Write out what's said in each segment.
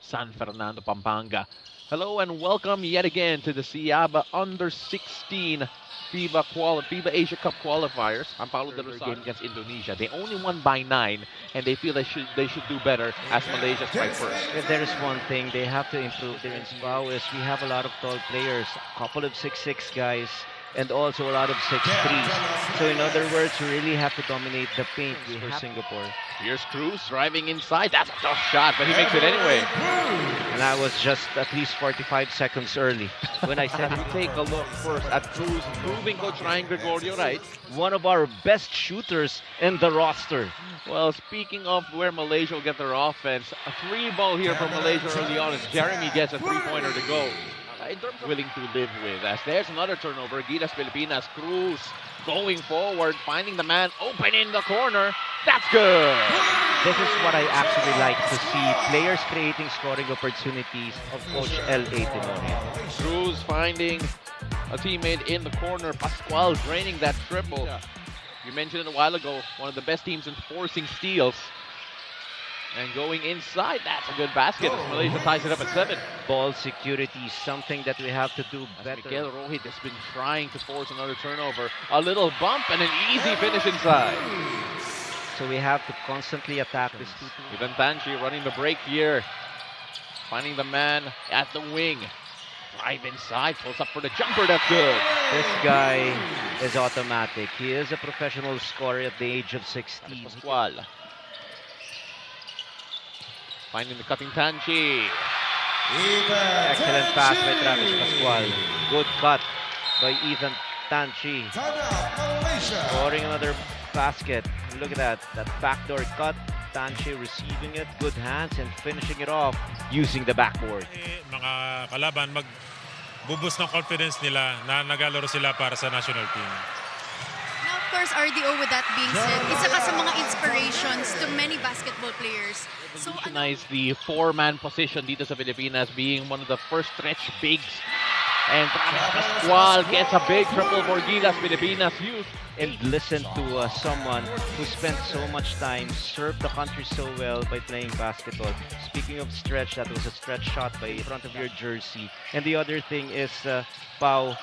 San Fernando, Pampanga. Hello and welcome yet again to the SEABA Under-16 FIBA Asia Cup qualifiers. I'm Paulo de Rosar. Game against Indonesia. They only won by 9, and they feel they should do better as Malaysia strike first. If there is one thing they have to improve there in SEABA is we have a lot of tall players, a couple of 6'6" guys, and also a lot of 6'3s. So in other words, we really have to dominate the paint for Singapore. Here's Cruz driving inside. That's a tough shot, but he makes it anyway. And I was just at least 45 seconds early when I said it. Take a look first at Cruz, proving Coach Ryan Gregorio right. One of our best shooters in the roster. Well, speaking of where Malaysia will get their offense, a 3-ball here from Malaysia early on as Jeremy gets a 3-pointer to go. In terms of willing to live with, as there's another turnover. Gilas Pilipinas, Cruz going forward, finding the man open in the corner. That's good. This is what I actually like to see, players creating scoring opportunities of Coach L.A. Tinorio. Cruz finding a teammate in the corner. Pascual draining that triple. You mentioned it a while ago, one of the best teams in forcing steals. And going inside, that's a good basket as Malaysia ties it up at 7. Ball security is something that we have to do better. Miguel Rohit has been trying to force another turnover. A little bump and an easy finish inside. So we have to constantly attack this 2-2. Ivan Tanchi running the break here. Finding the man at the wing. Drive inside, pulls up for the jumper, that's good. This guy is automatic. He is a professional scorer at the age of 16. Pascual. Finding the cutting Tanchi. Excellent pass by Travis Pascual. Good cut by Ethan Tanchi. Scoring another basket. Look at that backdoor cut. Tanchi receiving it, good hands, and finishing it off using the backboard. Mga kalaban mag-boost ng confidence nila na nagalaro sila para sa national team. Now, of course, RDO, with that being said, isa ka sa mga inspirations to many basketball players. So, Revolutionize the 4-man position dito sa Pilipinas, being one of the first stretch bigs. And Travis Pascual gets a big triple for Gilas Pilipinas Youth. And listen to someone who spent so much time, served the country so well by playing basketball. Speaking of stretch, that was a stretch shot by front of your jersey. And the other thing is, Pau,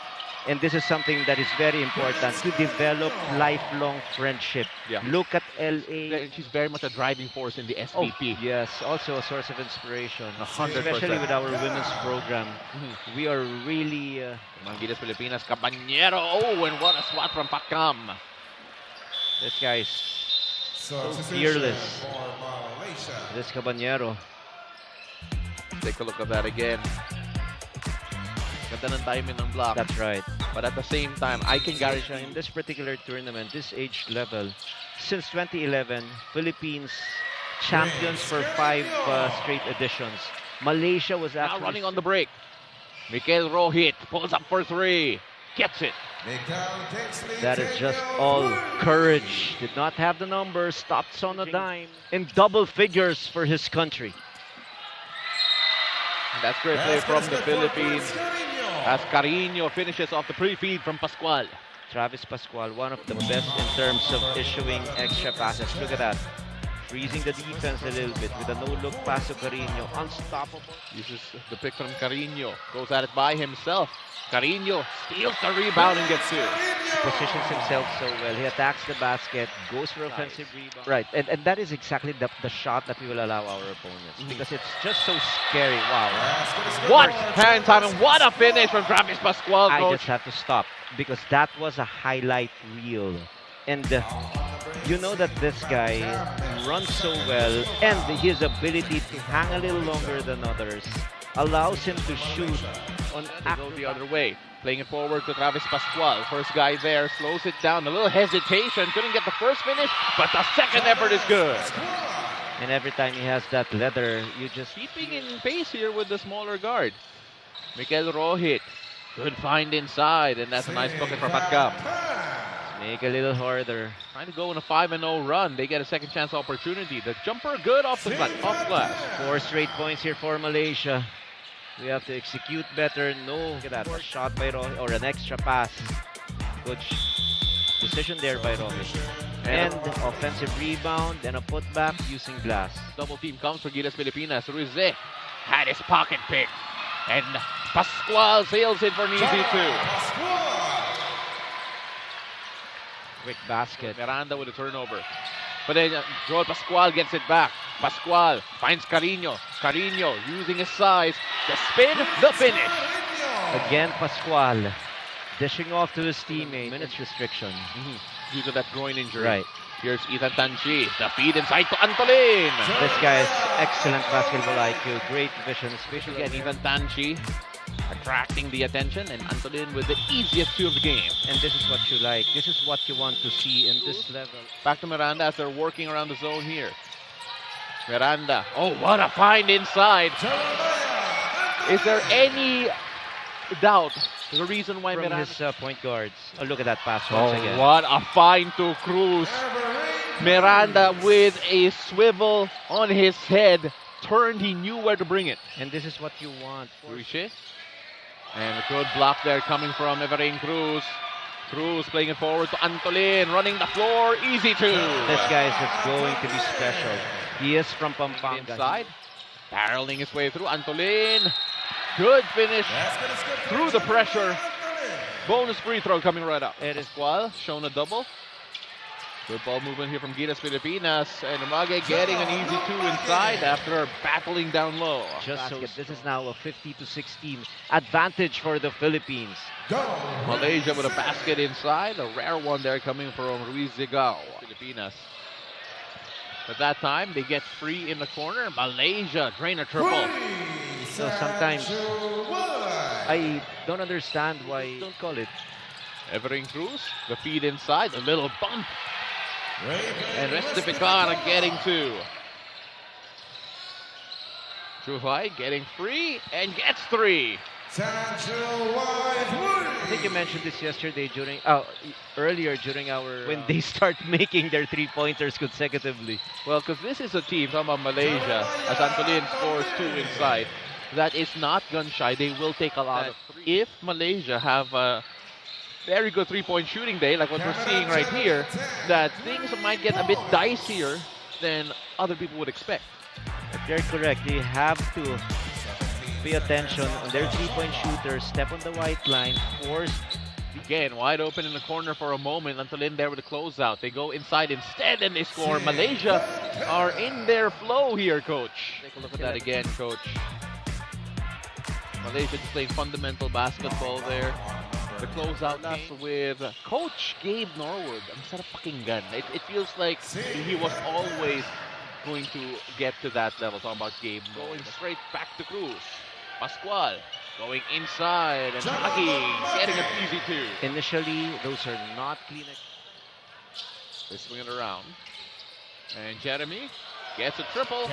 and this is something that is very important, to develop lifelong friendship. Yeah. Look at LA. She's very much a driving force in the SVP. Yes, also a source of inspiration. 100%. Especially with our women's program. We are really... Gilas Pilipinas, Caballero. Oh, and what a swat from Pakam. This guy is so fearless. This Caballero. Take a look at that again. Ganda ng timing ng block. That's right. But at the same time, I can guarantee In this particular tournament, this age level, since 2011, Philippines champions for 5 straight editions. Malaysia was now actually running on the break. Miguel Rohit pulls up for 3. Gets it. That is just all courage. Did not have the numbers, stops on a dime. In double figures for his country. And that's great play from the Philippines. As Carino finishes off the pre-feed from Pascual. Travis Pascual, one of the best in terms of issuing extra passes. Look at that. Freezing the defense a little bit with a no-look pass to Carino. Unstoppable. Uses the pick from Carino. Goes at it by himself. Carino steals the rebound and gets 2. Positions himself so well. He attacks the basket, goes for offensive rebound. Right, and that is exactly the shot that we will allow our opponents. Because it's just so scary. Wow. What hand time and what a finish from Travis Pascual, I coach. just have to stop because that was a highlight reel. And you know that this guy runs so well, and his ability to hang a little longer than others allows him to shoot on Go the other way. Playing it forward to Travis Pascual. First guy there, slows it down. A little hesitation. Couldn't get the first finish, but the second effort is good. And every time he has that leather, you just... Keeping in pace here with the smaller guard. Miguel Rohit. Good find inside, and that's a nice bucket for Patkam. Make a little harder. Trying to go in a 5-0 run. They get a second chance opportunity. The jumper good off the glass. 4 straight points here for Malaysia. We have to execute better. No, look at that. A shot by Rohit, or an extra pass. Good decision there by Rohit. And offensive rebound and a putback using glass. Double team comes for Gilas Pilipinas. Ruiz had his pocket picked. And Pascual sails in for an easy 2. Quick basket. Miranda with a turnover. But then Joel Pascual gets it back. Pascual finds Carino. Carino using his size. The spin, the finish. Again, Pascual dishing off to his teammate. Minutes restriction. Due to that groin injury. Right. Here's Ethan Tanchi. The feed inside to Antolin. This guy's excellent basketball IQ. Great vision, especially Again, Ethan Tanchi attracting the attention, and Antolin with the easiest 2 of the game. And this is what you like. This is what you want to see in this level. Back to Miranda as they're working around the zone here. Miranda. Oh, what a find inside. Is there any doubt the reason why From Miranda... his point guards. Oh, look at that pass once again. What a find to Cruz. Miranda with a swivel on his head. Turned, he knew where to bring it. And this is what you want. Ruiche. And a good block there coming from Everin Cruz. Cruz playing it forward to Antolin, running the floor, easy 2. This guy is just going to be special. He is from Pampanga. Inside, barreling his way through. Antolin, good finish through the pressure. Bonus free throw coming right up. It is Pascual shown a double. Good ball movement here from Gilas Filipinas, and Umage getting an easy 2 inside after battling down low. just so this is now a 50-16 advantage for the Philippines. Malaysia with a basket inside, a rare one there coming from Ruiz Zigao. Filipinas. At that time, they get free in the corner. Malaysia drain a triple. So sometimes I don't understand why you don't call it. Everin Cruz, the feed inside, a little bump. And Restificana getting 2. Chuhai getting free and gets 3. I think you mentioned this yesterday earlier during our when they start making their 3-pointers consecutively. Well, because this is a team, talking about Malaysia, as Antolin scores 2 inside, that is not gun shy. They will take a lot of 3. If Malaysia have a very good 3-point shooting day, like what we're seeing right here, that things might get a bit dicier than other people would expect. But you're correct. They have to pay attention on their 3-point shooters, step on the white line, force. Again, wide open in the corner for a moment. Antolin there with a closeout. They go inside instead and they score. Malaysia are in their flow here, Coach. Take a look at that again, Coach. Malaysia just playing fundamental basketball there. The closeout with Coach Gabe Norwood. Ang sarap pakinggan. It feels like he was always going to get to that level. Talking about Gabe going straight back to Cruz. Pascual going inside and Maki getting an easy 2. Initially, those are not clean. They swing it around. And Jeremy gets a triple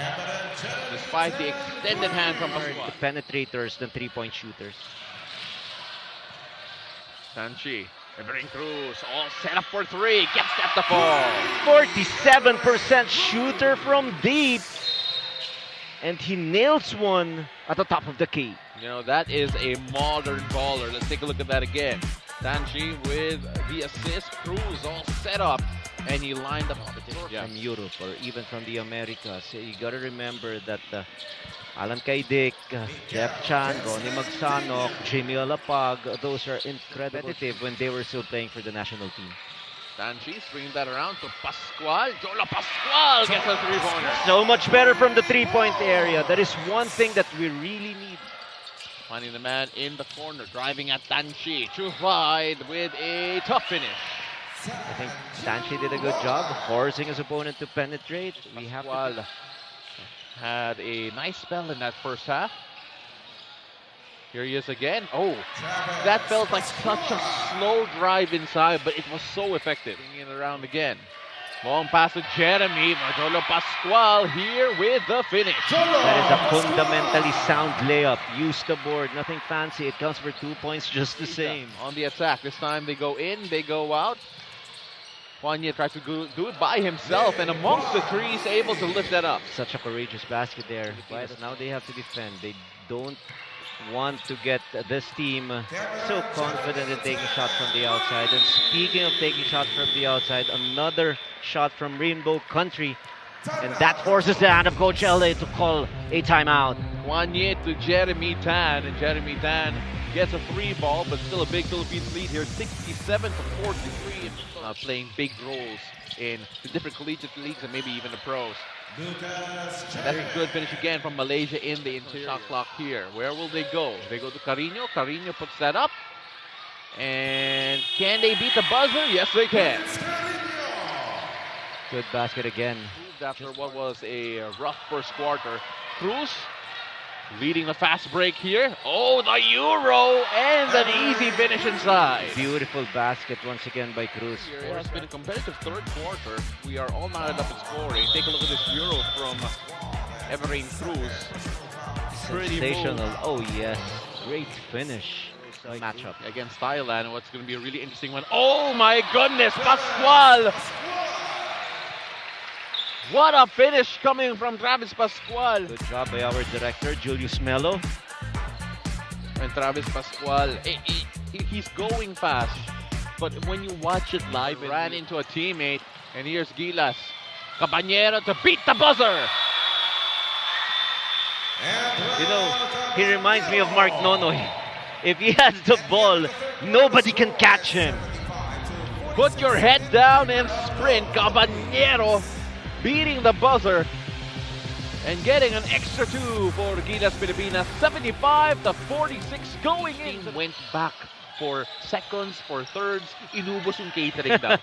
despite the extended hand from Pascual. The penetrators than 3-point shooters. Sanchi, Everin Cruz, all set up for 3, gets that to fall. 47% shooter from deep. And he nails one at the top of the key. You know, that is a modern baller. Let's take a look at that again. Sanchi with the assist, Cruz all set up. And he lined up from Europe or even from the Americas. You gotta remember that Alan Kaidik, Jeff Chan, Ronnie Magsanok, Jimmy Alapag, those are incredible when they were still playing for the national team. Sanchi swinging that around to Pascual. Jola Pascual gets a 3-pointer. So much better from the 3-point area. That is one thing that we really need. Finding the man in the corner, driving at Sanchi. Too wide with a tough finish. I think Sanchi did a good job forcing his opponent to penetrate. We have had a nice spell in that first half. Here he is again. Oh, that felt like such a slow drive inside, but it was so effective. Bringing it around again. Long pass to Jeremy. Marjolo Pascual here with the finish. That is a fundamentally sound layup. Use the board, nothing fancy. It counts for 2 points just the same. On the attack. This time they go in, they go out. Juanye tries to do it by himself, and amongst the threes, able to lift that up. Such a courageous basket there. But now they have to defend. They don't want to get this team so confident in taking shots from the outside. And speaking of taking shots from the outside, another shot from Rainbow Country. And that forces the hand of Coach LA to call a timeout. Juanye to Jeremy Tan, and Jeremy Tan gets a 3 ball, but still a big Philippines lead here, 67-43. Playing big roles in the different collegiate leagues and maybe even the pros. That's a good finish again from Malaysia in the interior. Shot clock here. Where will they go? They go to Carino. Carino puts that up. And can they beat the buzzer? Yes, they can. Good basket again. After what was a rough first quarter. Cruz leading the fast break here. Oh, the Euro and an easy finish inside. Beautiful basket once again by Cruz. It has been a competitive third quarter. We are all knotted up in scoring. Take a look at this Euro from Everrain Cruz. Sensational. Oh yes, great finish. Matchup against Thailand. What's going to be a really interesting one. Oh my goodness, Pascual! What a finish coming from Travis Pascual. Good job by our director, Julius Melo. And Travis Pascual, he's going fast. But when you watch it live, it ran into a teammate. And here's Gilas. Caballero to beat the buzzer. You know, he reminds me of Mark Nonoy. If he has the ball, nobody can catch him. Put your head down and sprint. Caballero beating the buzzer and getting an extra 2 for Gilas Pilipinas. 75-46 going in. Went back for seconds, for thirds. Inubos yung catering daw.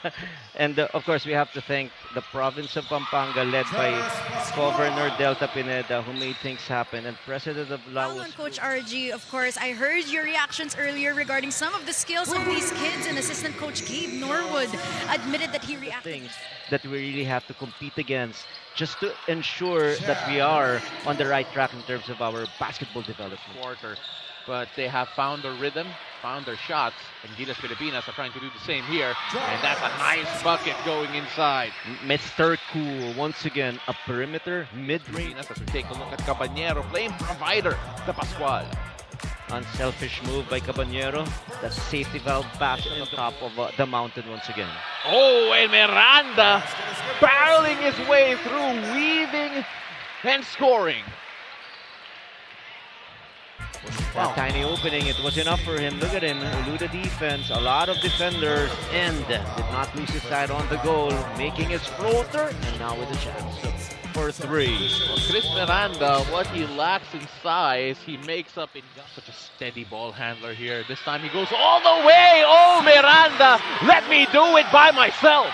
And of course, we have to thank the province of Pampanga, led by Governor Delta Pineda, who made things happen, and President of Laos. Coach RG, of course, I heard your reactions earlier regarding some of the skills of these kids, and Assistant Coach Gabe Norwood admitted that he reacted. Things that we really have to compete against just to ensure that we are on the right track in terms of our basketball development. But they have found their rhythm, found their shots, and Gilas Pilipinas are trying to do the same here. And that's a nice bucket going inside. Mr. Cool, once again, a perimeter mid-range. As we take a look at Caballero, playing provider to Pascual. Unselfish move by Caballero. That safety valve pass on top of the mountain once again. Oh, and Miranda barreling his way through, weaving and scoring. That tiny opening, it was enough for him. Look at him, eluded defense, a lot of defenders, and did not lose his side on the goal, making his floater, and now with a chance for 3. Well, Chris Miranda, what he lacks in size, he makes up in such a steady ball handler here. This time he goes all the way. Oh, Miranda, let me do it by myself.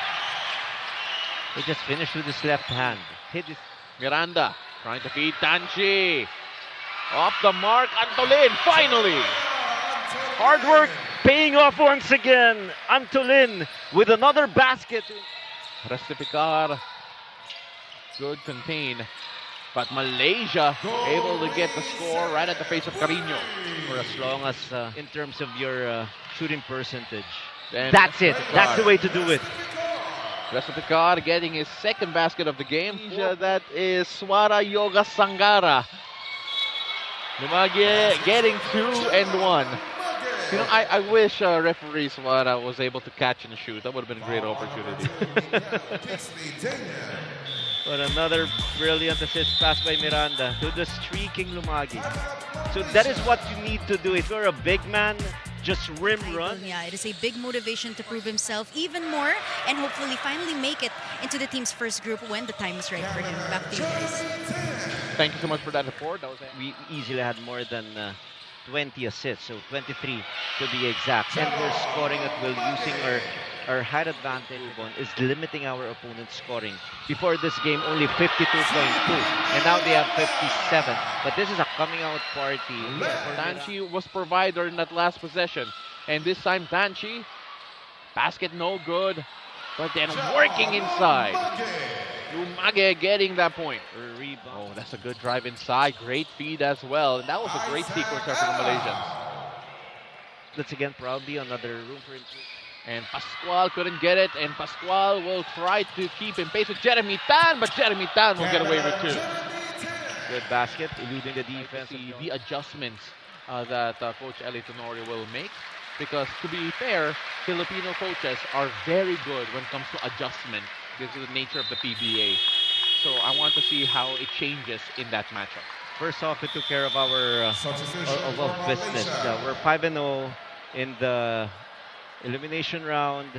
He just finished with his left hand. Hit his... Miranda trying to feed Tanchi. Off the mark, Antolin, finally! Hard work paying off once again. Antolin with another basket. Restificar, good contain. But Malaysia able to get the score right at the face of Carino. For as long as, in terms of your shooting percentage. Then that's it. That's the way to do it. Restificar getting his second basket of the game. That is Swara Yoga Sangara. Lumage getting 2 and 1. You know, I wish referee Swara was able to catch and shoot. That would have been a great opportunity. But another brilliant assist pass by Miranda to the streaking Lumagi. So that is what you need to do. If you're a big man, just rim run. Yeah, it is a big motivation to prove himself even more and hopefully finally make it into the team's first group when the time is right for him. Back to you guys. Thank you so much for that report. We easily had more than 20 assists, so 23 to be exact. And we're scoring at will using our height advantage is limiting our opponent's scoring. Before this game, only 52.2, and now they have 57. But this is a coming out party. Tanchi was provider in that last possession. And this time, Tanchi, basket no good, but then working inside. Lumage getting that point. Oh, that's a good drive inside. Great feed as well. And that was a great sequence there for the Malaysians. That's again probably another room for improvement. And Pascual couldn't get it, and Pascual will try to keep in pace with Jeremy Tan, but Jeremy Tan will get away with 2. Good basket, eluding the defense. The adjustments that Coach Eli Tenorio will make, because to be fair, Filipino coaches are very good when it comes to adjustment. This is the nature of the PBA. So I want to see how it changes in that matchup. First off, we took care of our of business. We're 5-0 in the elimination round.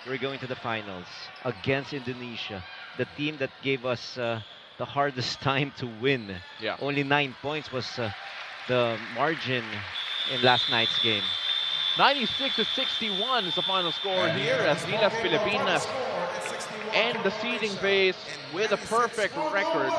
We're going to the finals against Indonesia, the team that gave us the hardest time to win. Yeah. Only 9 points was the margin in last night's game. 96-61 is the final score here as Gilas Pilipinas end the seeding phase with a perfect record.